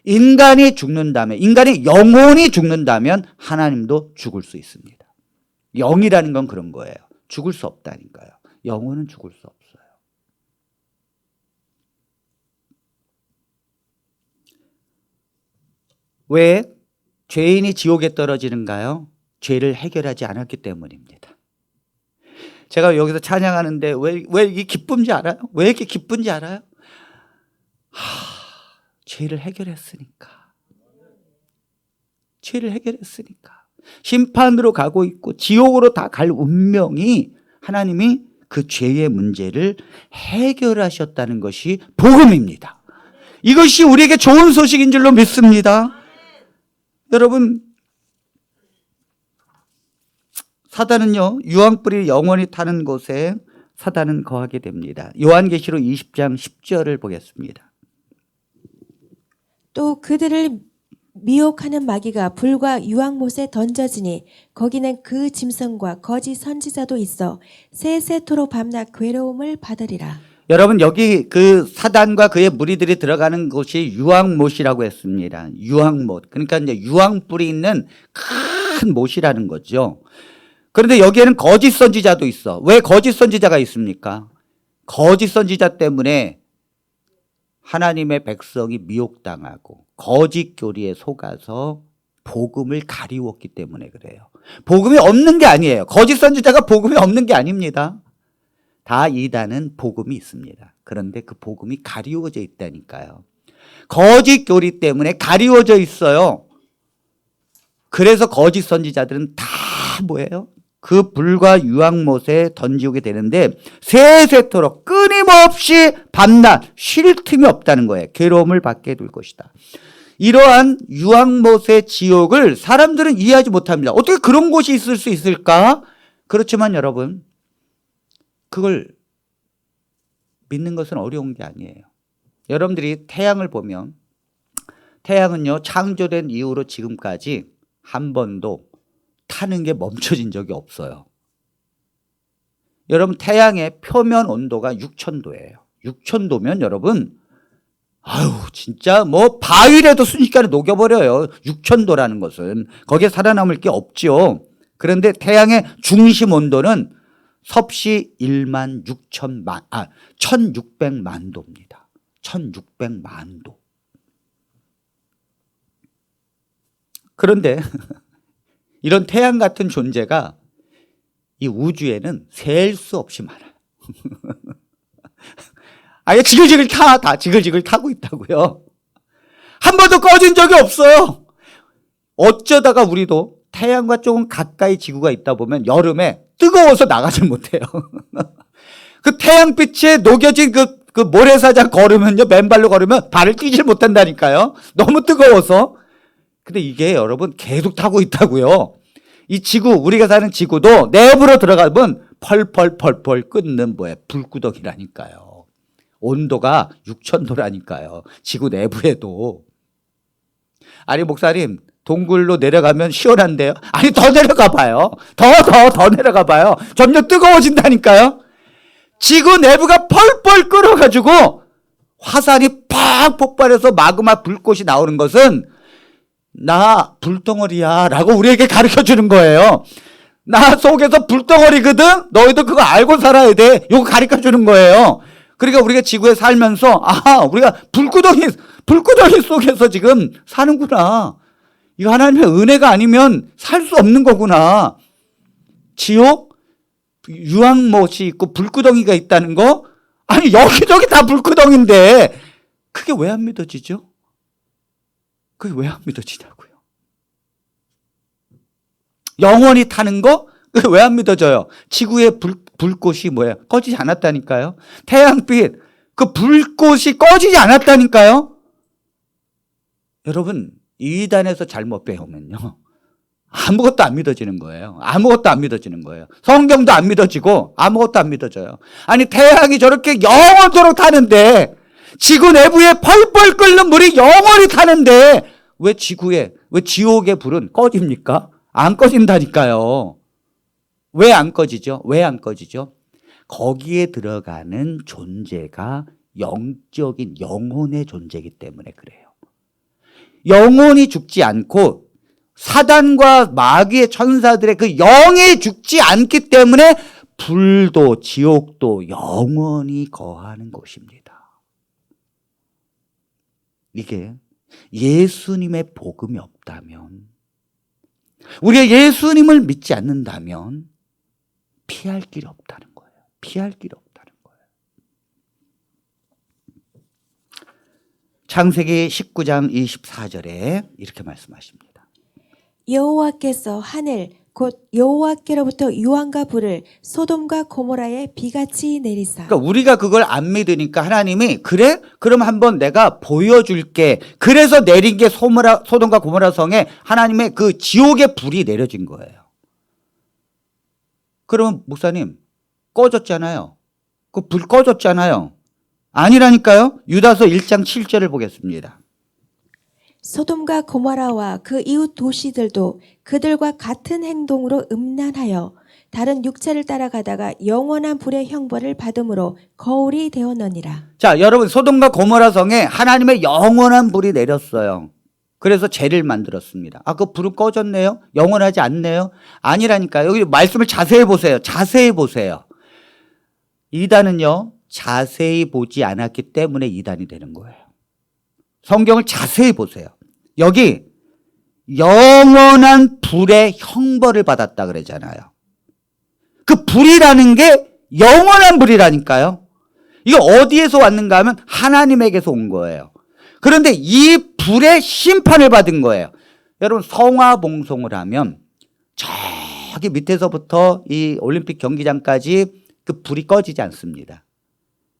A: 인간이 죽는다면, 인간이 영혼이 죽는다면 하나님도 죽을 수 있습니다. 영이라는 건 그런 거예요. 죽을 수 없다니까요. 영혼은 죽을 수 없어요. 왜 죄인이 지옥에 떨어지는가요? 죄를 해결하지 않았기 때문입니다. 제가 여기서 찬양하는데 왜 이게 기쁜지 알아요? 왜 이렇게 기쁜지 알아요? 죄를 해결했으니까. 죄를 해결했으니까. 심판으로 가고 있고 지옥으로 다 갈 운명이 하나님이 그 죄의 문제를 해결하셨다는 것이 복음입니다. 이것이 우리에게 좋은 소식인 줄로 믿습니다. 여러분, 사단은요, 유황불이 영원히 타는 곳에 사단은 거하게 됩니다. 요한계시록 20장 10절을 보겠습니다.
B: 또 그들을 미혹하는 마귀가 불과 유황못에 던져지니 거기는 그 짐승과 거짓 선지자도 있어 세세토록 밤낮 괴로움을 받으리라.
A: 여러분, 여기 그 사단과 그의 무리들이 들어가는 곳이 유황못이라고 했습니다. 유황못. 그러니까 이제 유황불이 있는 큰 못이라는 거죠. 그런데 여기에는 거짓 선지자도 있어. 왜 거짓 선지자가 있습니까? 거짓 선지자 때문에 하나님의 백성이 미혹당하고 거짓 교리에 속아서 복음을 가리웠기 때문에 그래요. 복음이 없는 게 아니에요. 거짓 선지자가 복음이 없는 게 아닙니다. 다 이단은 복음이 있습니다. 그런데 그 복음이 가리워져 있다니까요. 거짓 교리 때문에 가리워져 있어요. 그래서 거짓 선지자들은 다 뭐예요? 그 불과 유황못에 던지게 되는데 세세토록 끊임없이 밤낮 쉴 틈이 없다는 거예요. 괴로움을 받게 될 것이다. 이러한 유황못의 지옥을 사람들은 이해하지 못합니다. 어떻게 그런 곳이 있을 수 있을까? 그렇지만 여러분, 그걸 믿는 것은 어려운 게 아니에요. 여러분들이 태양을 보면 태양은요, 창조된 이후로 지금까지 한 번도 타는 게 멈춰진 적이 없어요. 여러분, 태양의 표면 온도가 6,000도예요. 6,000도면 여러분, 아유, 진짜 뭐 바위라도 순식간에 녹여버려요. 6,000도라는 것은. 거기에 살아남을 게 없죠. 그런데 태양의 중심 온도는 섭씨 1600만 도입니다. 1600만 도. 그런데 이런 태양 같은 존재가 이 우주에는 셀 수 없이 많아요. 아예 지글지글 다 지글지글 타고 있다고요. 한 번도 꺼진 적이 없어요. 어쩌다가 우리도 태양과 조금 가까이 지구가 있다 보면 여름에 뜨거워서 나가질 못해요. 그 태양빛에 녹여진 그 모래사장 걸으면요, 맨발로 걸으면 발을 뛰질 못한다니까요. 너무 뜨거워서. 근데 이게 여러분 계속 타고 있다고요. 이 지구, 우리가 사는 지구도 내부로 들어가면 펄펄펄펄 끓는 뭐예요? 불구덩이라니까요. 온도가 6,000도라니까요. 지구 내부에도. 아니, 목사님, 동굴로 내려가면 시원한데요? 아니, 더 내려가 봐요. 더 내려가 봐요. 점점 뜨거워진다니까요. 지구 내부가 펄펄 끓어가지고 화산이 팍 폭발해서 마그마 불꽃이 나오는 것은 나 불덩어리야 라고 우리에게 가르쳐주는 거예요. 나 속에서 불덩어리거든? 너희도 그거 알고 살아야 돼. 이거 가르쳐주는 거예요. 그러니까 우리가 지구에 살면서 우리가 불구덩이 속에서 지금 사는구나. 이거 하나님의 은혜가 아니면 살 수 없는 거구나. 지옥, 유황못이 있고 불구덩이가 있다는 거? 아니, 여기저기 다 불구덩인데 그게 왜 안 믿어지죠? 그게 왜 안 믿어지냐고요. 영원히 타는 거? 그게 왜 안 믿어져요? 지구의 불꽃이 뭐예요? 꺼지지 않았다니까요. 태양빛, 그 불꽃이 꺼지지 않았다니까요. 여러분, 이단에서 잘못 배우면요, 아무것도 안 믿어지는 거예요. 아무것도 안 믿어지는 거예요. 성경도 안 믿어지고 아무것도 안 믿어져요. 아니, 태양이 저렇게 영원토록 타는데, 지구 내부에 펄펄 끓는 물이 영원히 타는데 왜 지옥의 불은 꺼집니까? 안 꺼진다니까요. 왜 안 꺼지죠? 거기에 들어가는 존재가 영적인 영혼의 존재이기 때문에 그래요. 영혼이 죽지 않고 사단과 마귀의 천사들의 그 영이 죽지 않기 때문에 불도 지옥도 영원히 거하는 곳입니다. 이게 예수님의 복음이 없다면, 우리가 예수님을 믿지 않는다면 피할 길이 없다는 거예요. 피할 길이 없다는 거예요. 창세기 19장 24절에 이렇게 말씀하십니다.
B: 여호와께서 하늘 곧 여호와께로부터 유황과 불을 소돔과 고모라에 비같이 내리사.
A: 그러니까 우리가 그걸 안 믿으니까 하나님이 그래? 그럼 한번 내가 보여줄게. 그래서 내린 게 소돔과 고모라 성에 하나님의 그 지옥의 불이 내려진 거예요. 그러면 목사님 꺼졌잖아요. 그 불 꺼졌잖아요. 아니라니까요. 유다서 1장 7절을 보겠습니다.
B: 소돔과 고모라와 그 이웃 도시들도 그들과 같은 행동으로 음란하여 다른 육체를 따라가다가 영원한 불의 형벌을 받음으로 거울이 되었느니라.
A: 자, 여러분 소돔과 고모라 성에 하나님의 영원한 불이 내렸어요. 그래서 죄를 만들었습니다. 아, 그 불은 꺼졌네요? 영원하지 않네요? 아니라니까요. 여기 말씀을 자세히 보세요. 자세히 보세요. 이단은요, 자세히 보지 않았기 때문에 이단이 되는 거예요. 성경을 자세히 보세요. 여기 영원한 불의 형벌을 받았다 그러잖아요. 그 불이라는 게 영원한 불이라니까요. 이거 어디에서 왔는가 하면 하나님에게서 온 거예요. 그런데 이 불의 심판을 받은 거예요. 여러분 성화봉송을 하면 저기 밑에서부터 이 올림픽 경기장까지 그 불이 꺼지지 않습니다.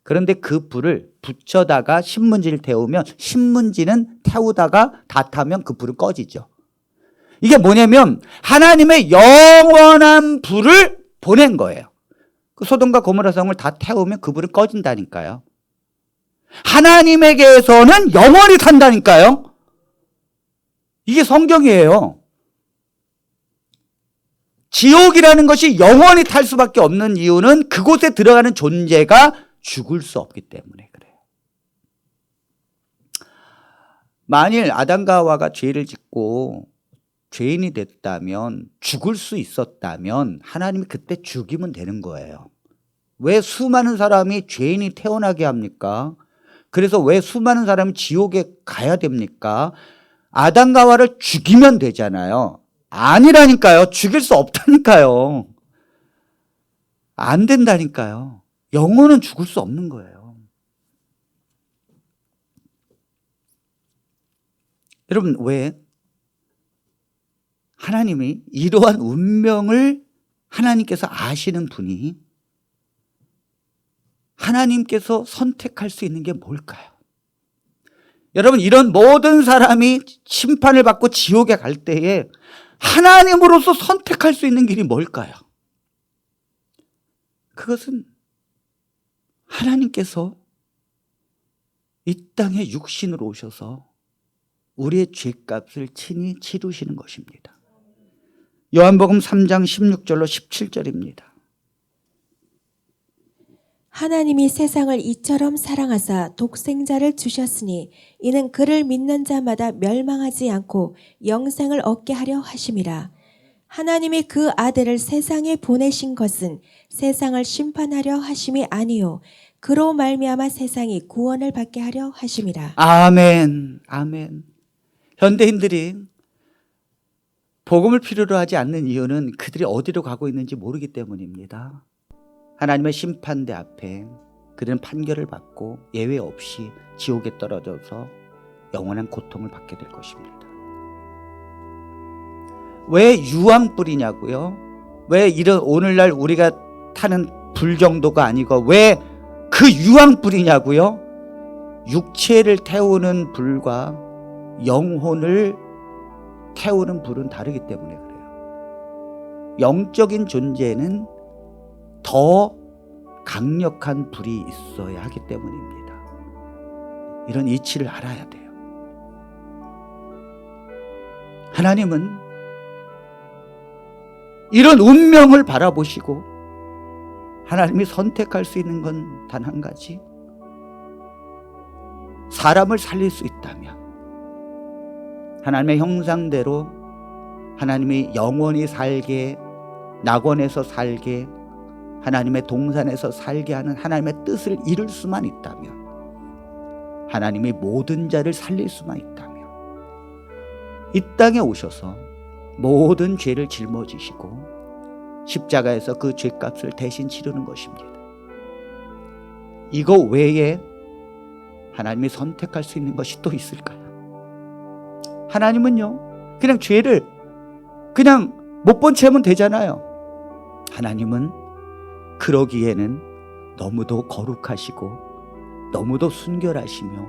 A: 그런데 그 불을 붙여다가 신문지를 태우면 신문지는 태우다가 다 타면 그 불은 꺼지죠. 이게 뭐냐면 하나님의 영원한 불을 보낸 거예요. 그 소돔과 고모라 성을 다 태우면 그 불은 꺼진다니까요. 하나님에게서는 영원히 산다니까요. 이게 성경이에요. 지옥이라는 것이 영원히 탈 수밖에 없는 이유는 그곳에 들어가는 존재가 죽을 수 없기 때문에 그래요. 만일 아담과 하와가 죄를 짓고 죄인이 됐다면, 죽을 수 있었다면 하나님이 그때 죽이면 되는 거예요. 왜 수많은 사람이 죄인이 태어나게 합니까? 그래서 왜 수많은 사람이 지옥에 가야 됩니까? 아담과 하와를 죽이면 되잖아요. 아니라니까요. 죽일 수 없다니까요. 안 된다니까요. 영혼은 죽을 수 없는 거예요. 여러분, 왜 하나님이 이러한 운명을 하나님께서 아시는 분이 하나님께서 선택할 수 있는 게 뭘까요? 여러분, 이런 모든 사람이 심판을 받고 지옥에 갈 때에 하나님으로서 선택할 수 있는 길이 뭘까요? 그것은 하나님께서 이 땅에 육신으로 오셔서 우리의 죄값을 친히 치르시는 것입니다. 요한복음 3장 16절로 17절입니다.
B: 하나님이 세상을 이처럼 사랑하사 독생자를 주셨으니 이는 그를 믿는 자마다 멸망하지 않고 영생을 얻게 하려 하심이라. 하나님이 그 아들을 세상에 보내신 것은 세상을 심판하려 하심이 아니요 그로 말미암아 세상이 구원을 받게 하려 하심이라.
A: 아멘. 아멘. 현대인들이 복음을 필요로 하지 않는 이유는 그들이 어디로 가고 있는지 모르기 때문입니다. 하나님의 심판대 앞에 그들은 판결을 받고 예외 없이 지옥에 떨어져서 영원한 고통을 받게 될 것입니다. 왜 유황불이냐고요? 왜 이런 오늘날 우리가 타는 불 정도가 아니고 왜 그 유황불이냐고요? 육체를 태우는 불과 영혼을 태우는 불은 다르기 때문에 그래요. 영적인 존재는 더 강력한 불이 있어야 하기 때문입니다. 이런 이치를 알아야 돼요. 하나님은 이런 운명을 바라보시고 하나님이 선택할 수 있는 건 단 한 가지. 사람을 살릴 수 있다면, 하나님의 형상대로 하나님이 영원히 살게, 낙원에서 살게, 하나님의 동산에서 살게 하는 하나님의 뜻을 이룰 수만 있다면, 하나님이 모든 자를 살릴 수만 있다면 이 땅에 오셔서 모든 죄를 짊어지시고 십자가에서 그 죄값을 대신 치르는 것입니다. 이거 외에 하나님이 선택할 수 있는 것이 또 있을까요? 하나님은요, 그냥 죄를 그냥 못 본 채 하면 되잖아요. 하나님은 그러기에는 너무도 거룩하시고 너무도 순결하시며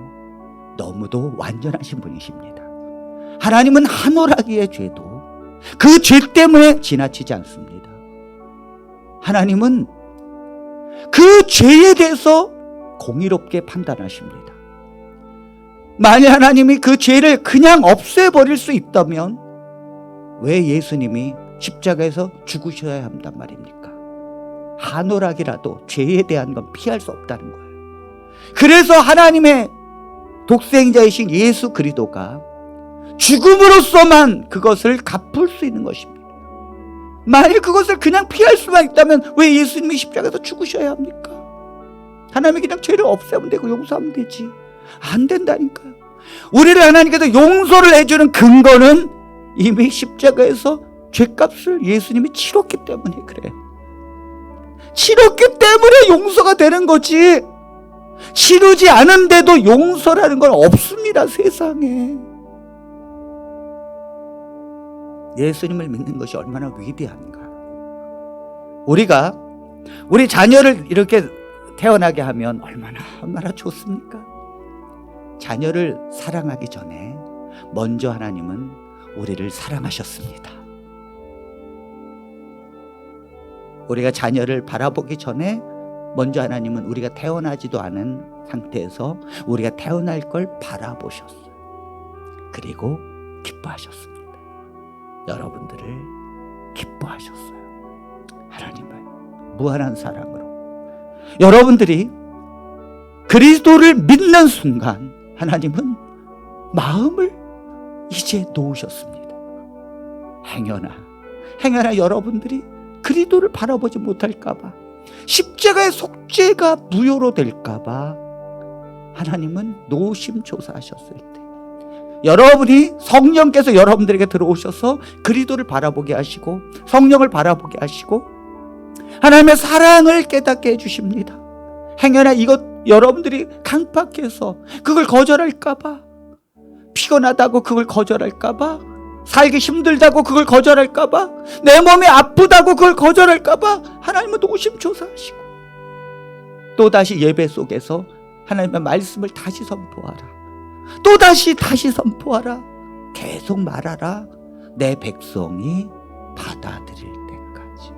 A: 너무도 완전하신 분이십니다. 하나님은 한 오라기의 죄도 그 죄 때문에 지나치지 않습니다. 하나님은 그 죄에 대해서 공의롭게 판단하십니다. 만약 하나님이 그 죄를 그냥 없애버릴 수 있다면 왜 예수님이 십자가에서 죽으셔야 한단 말입니까? 한 오락이라도 죄에 대한 건 피할 수 없다는 거예요. 그래서 하나님의 독생자이신 예수 그리스도가 죽음으로써만 그것을 갚을 수 있는 것입니다. 만일 그것을 그냥 피할 수만 있다면 왜 예수님이 십자가에서 죽으셔야 합니까? 하나님이 그냥 죄를 없애면 되고 용서하면 되지. 안 된다니까요. 우리를 하나님께서 용서를 해주는 근거는 이미 십자가에서 죄값을 예수님이 치렀기 때문에 그래요. 치렀기 때문에 용서가 되는 거지, 치르지 않은데도 용서라는 건 없습니다, 세상에. 예수님을 믿는 것이 얼마나 위대한가. 우리가 우리 자녀를 이렇게 태어나게 하면 얼마나 좋습니까? 자녀를 사랑하기 전에 먼저 하나님은 우리를 사랑하셨습니다. 우리가 자녀를 바라보기 전에 먼저 하나님은 우리가 태어나지도 않은 상태에서 우리가 태어날 걸 바라보셨어요. 그리고 기뻐하셨습니다. 여러분들을 기뻐하셨어요. 하나님을 무한한 사랑으로. 여러분들이 그리스도를 믿는 순간 하나님은 마음을 이제 놓으셨습니다. 행여나 여러분들이 그리스도를 바라보지 못할까봐, 십자가의 속죄가 무효로 될까봐 하나님은 노심초사하셨을 때, 여러분이 성령께서 여러분들에게 들어오셔서 그리스도를 바라보게 하시고 성령을 바라보게 하시고 하나님의 사랑을 깨닫게 해주십니다. 행여나 이것 여러분들이 강팍해서 그걸 거절할까봐, 피곤하다고 그걸 거절할까봐, 살기 힘들다고 그걸 거절할까봐, 내 몸이 아프다고 그걸 거절할까봐 하나님은 노심초사하시고 또다시 예배 속에서 하나님의 말씀을 다시 선포하라, 또다시 선포하라, 계속 말하라, 내 백성이 받아들일 때까지.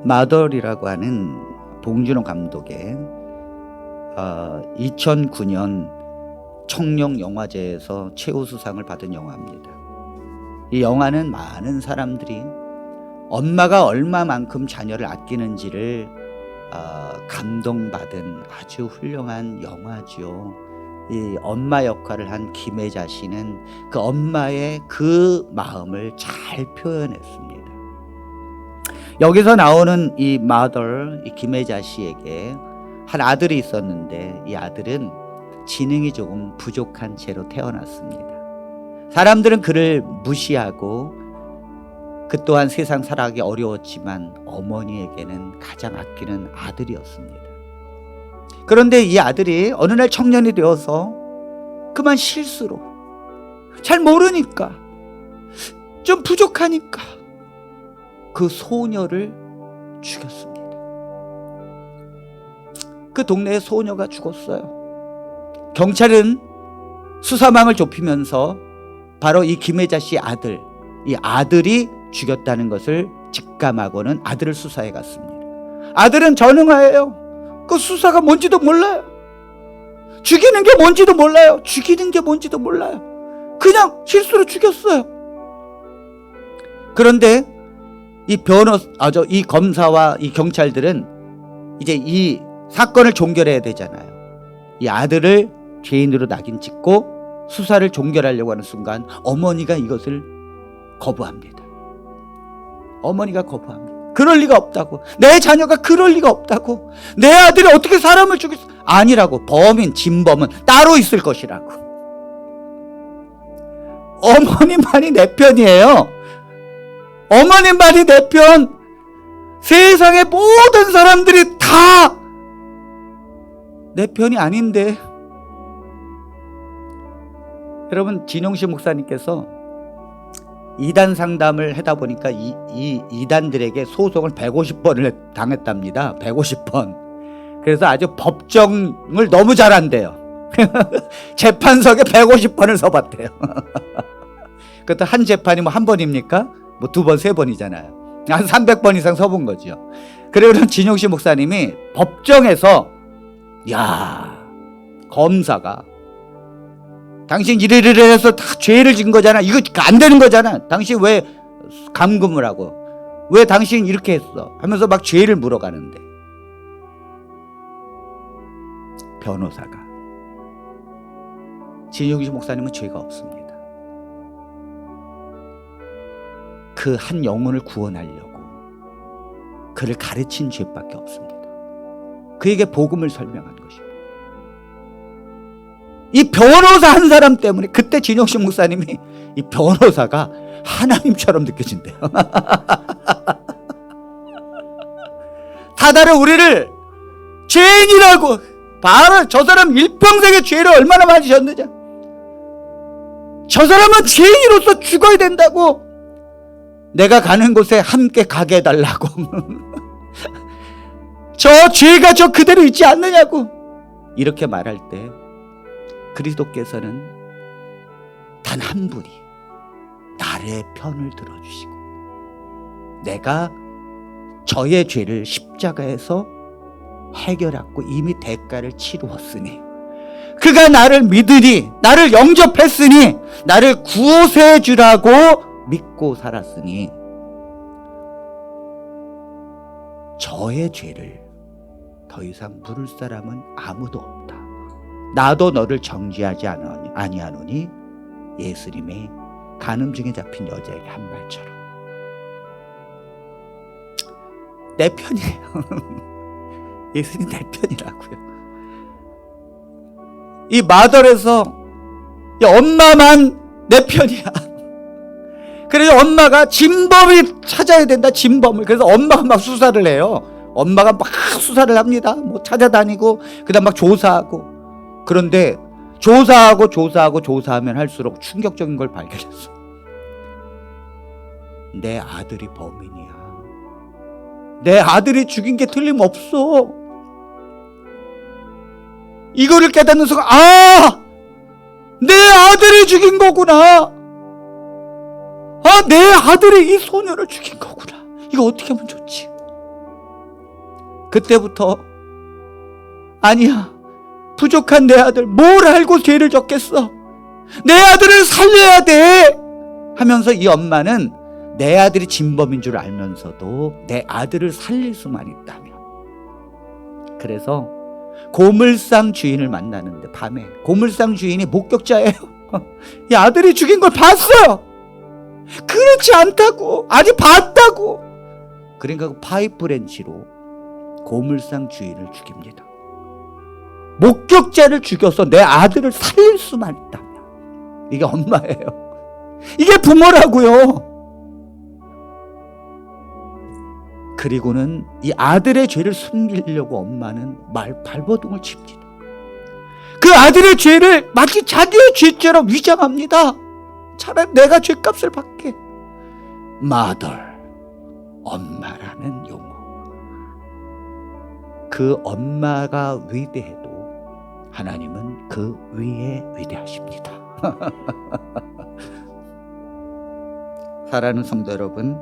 A: 마더이라고 하는 봉준호 감독의 2009년 청룡 영화제에서 최우수상을 받은 영화입니다. 이 영화는 많은 사람들이 엄마가 얼마만큼 자녀를 아끼는지를 감동받은 아주 훌륭한 영화죠. 이 엄마 역할을 한 김혜자 씨는 그 엄마의 그 마음을 잘 표현했습니다. 여기서 나오는 이 mother, 이 김혜자 씨에게 한 아들이 있었는데 이 아들은 지능이 조금 부족한 채로 태어났습니다. 사람들은 그를 무시하고 그 또한 세상 살아가기 어려웠지만 어머니에게는 가장 아끼는 아들이었습니다. 그런데 이 아들이 어느 날 청년이 되어서 그만 실수로, 잘 모르니까, 좀 부족하니까 그 소녀를 죽였습니다. 그 동네에 소녀가 죽었어요. 경찰은 수사망을 좁히면서 바로 이 김혜자 씨 아들, 이 아들이 죽였다는 것을 직감하고는 아들을 수사해 갔습니다. 아들은 전응하예요. 그 수사가 뭔지도 몰라요. 죽이는 게 뭔지도 몰라요. 그냥 실수로 죽였어요. 그런데 이 검사와 이 경찰들은 이제 이 사건을 종결해야 되잖아요. 이 아들을 죄인으로 낙인 찍고 수사를 종결하려고 하는 순간 어머니가 이것을 거부합니다. 어머니가 거부합니다. 그럴 리가 없다고. 내 자녀가 그럴 리가 없다고. 내 아들이 어떻게 사람을 죽였어? 아니라고. 범인, 진범은 따로 있을 것이라고. 어머님만이 내 편이에요. 어머님만이 내 편. 세상의 모든 사람들이 다 내 편이 아닌데. 여러분, 진용식 목사님께서 이단 상담을 하다 보니까 이 이단들에게 소송을 150번을 당했답니다. 150번. 그래서 아주 법정을 너무 잘한대요. 재판석에 150번을 서봤대요. 그것도 한 재판이 뭐 한 번입니까? 뭐 두 번, 세 번이잖아요. 한 300번 이상 서본 거죠. 그래서 진용식 목사님이 법정에서 검사가 당신 이래이래 해서 다 죄를 지은 거잖아. 이거 안 되는 거잖아. 당신 왜 감금을 하고 왜 당신 이렇게 했어? 하면서 막 죄를 물어가는데 변호사가 진용식 목사님은 죄가 없습니다. 그 한 영혼을 구원하려고 그를 가르친 죄밖에 없습니다. 그에게 복음을 설명한 것입니다. 이 변호사 한 사람 때문에 그때 진용식 목사님이 이 변호사가 하나님처럼 느껴진대요. 다다른 우리를 죄인이라고 바로 저 사람 일평생의 죄를 얼마나 많이 졌느냐. 저 사람은 죄인으로서 죽어야 된다고. 내가 가는 곳에 함께 가게 해달라고. 저 죄가 저 그대로 있지 않느냐고. 이렇게 말할 때 그리스도께서는 단 한 분이 나의 편을 들어주시고 내가 저의 죄를 십자가에서 해결하고 이미 대가를 치루었으니 그가 나를 믿으니 나를 영접했으니 나를 구원해 주라고 믿고 살았으니 저의 죄를 더 이상 물을 사람은 아무도 없다. 나도 너를 정죄하지 아니하노니 예수님의 간음증에 잡힌 여자에게 한 말처럼. 내 편이에요. 예수님 내 편이라고요. 이 마덜에서 엄마만 내 편이야. 그래서 엄마가 진범이 찾아야 된다. 진범을. 그래서 엄마가 막 수사를 해요. 엄마가 막 수사를 합니다. 뭐 찾아다니고 그다음 막 조사하고. 그런데 조사하면 할수록 충격적인 걸 발견했어. 내 아들이 범인이야. 내 아들이 죽인 게 틀림없어. 이거를 깨닫는 순간 내 아들이 죽인 거구나. 내 아들이 이 소녀를 죽인 거구나. 이거 어떻게 하면 좋지? 그때부터 아니야. 부족한 내 아들 뭘 알고 죄를 졌겠어. 내 아들을 살려야 돼 하면서 이 엄마는 내 아들이 진범인 줄 알면서도 내 아들을 살릴 수만 있다면. 그래서 고물상 주인을 만나는데 밤에 고물상 주인이 목격자예요. 이 아들이 죽인 걸 봤어요. 그렇지 않다고. 아니 봤다고. 그러니까 그 파이프렌치로 고물상 주인을 죽입니다. 목격자를 죽여서 내 아들을 살릴 수만 있다면. 이게 엄마예요. 이게 부모라고요. 그리고는 이 아들의 죄를 숨기려고 엄마는 발버둥을 칩니다. 그 아들의 죄를 마치 자기의 죄처럼 위장합니다. 차라리 내가 죄값을 받게. mother, 엄마라는 용어. 그 엄마가 위대해도 하나님은 그 위에 위대하십니다. 사랑하는 성도 여러분,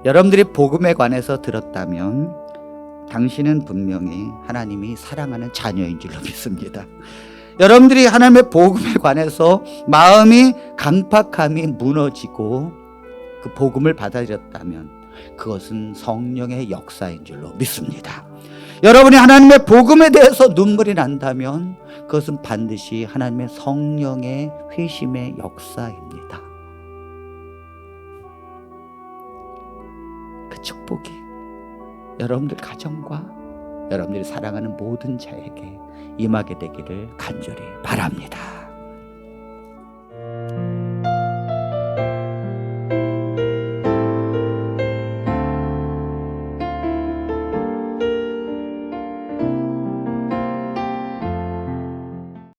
A: 여러분들이 복음에 관해서 들었다면 당신은 분명히 하나님이 사랑하는 자녀인 줄로 믿습니다. 여러분들이 하나님의 복음에 관해서 마음이 강팍함이 무너지고 그 복음을 받아들였다면 그것은 성령의 역사인 줄로 믿습니다. 여러분이 하나님의 복음에 대해서 눈물이 난다면 그것은 반드시 하나님의 성령의 회심의 역사입니다. 그 축복이 여러분들 가정과 여러분들이 사랑하는 모든 자에게 임하게 되기를 간절히 바랍니다.